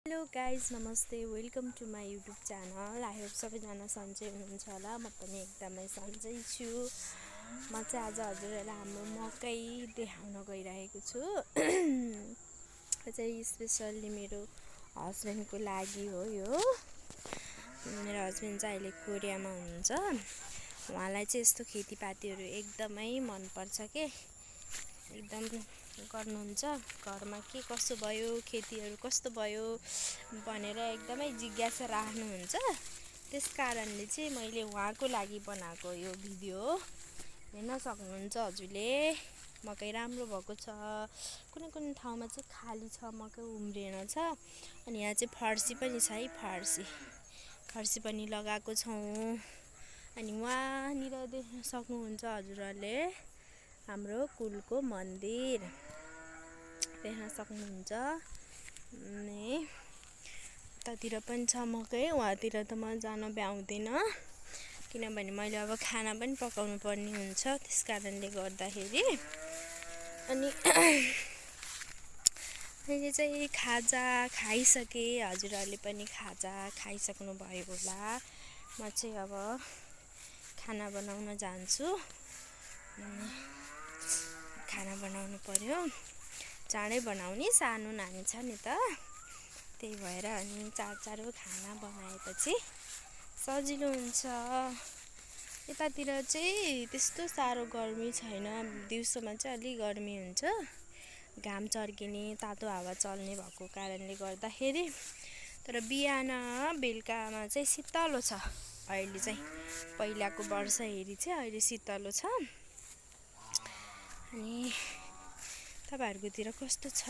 Hello guys नमस्ते welcome to my YouTube channel. I hope सबैजना सन्चै हुनुहुन्छ होला। म पनि एकदमै सन्चै छु। म चाहिँ आज हजुरहरूलाई हाम्रो मकै देखाउन गइरहेको छु। यो चाहिँ स्पेसल्ली मेरो हस्बेन्डको लागि हो। यो मेरो हस्बेन्ड चाहिँ अहिले कोरियामा हुनुहुन्छ। उहाँलाई चाहिँ यस्तो खेतीपातीहरू एकदमै मनपर्छ के एकदम गर्नुहुन्छ। घरमा के कसो भयो, खेतीहरू कस्तो भयो भनेर एकदमै जिज्ञासा राख्नुहुन्छ। त्यस कारणले चाहिँ मैले उहाँको लागि बनाएको यो भिडियो हेर्न सक्नुहुन्छ हजुरले। मकै राम्रो भएको छ, कुनै कुनै ठाउँमा चाहिँ खाली छ, मकै उम्रिएन छ। अनि यहाँ चाहिँ फर्सी पनि छ है, फर्सी पनि लगाएको छौँ। अनि वहाँनिर देख्न सक्नुहुन्छ हजुरहरूले हाम्रो कुलको मन्दिर देख्न सक्नुहुन्छ। अनि उतातिर पनि छ मकै, उहाँतिर त म जान भ्याउँदिन किनभने मैले अब खाना पनि पकाउनु पर्ने हुन्छ। त्यस कारणले गर्दाखेरि अनि अहिले चाहिँ खाजा खाइसके, हजुरहरूले पनि खाजा खाइसक्नु भयो होला। म चाहिँ अब खाना बनाउन जान्छु। खाना बनाउनु पर्यो, चाँडै बनाउने, सानो नानी छ नि त, त्यही भएर अनि चाँडो खाना बनाएपछि सजिलो हुन्छ। यतातिर चाहिँ त्यस्तो साह्रो गर्मी छैन, दिउँसोमा चाहिँ अलि गर्मी हुन्छ, घाम चर्किने तातो हावा चल्ने भएको कारणले गर्दाखेरि। तर बिहान बेलुकामा चाहिँ शीतलो छ। अहिले चाहिँ पहिलाको वर्ष हेरी चाहिँ अहिले शीतलो छ। अनि तपाईँहरूकोतिर कस्तो छ?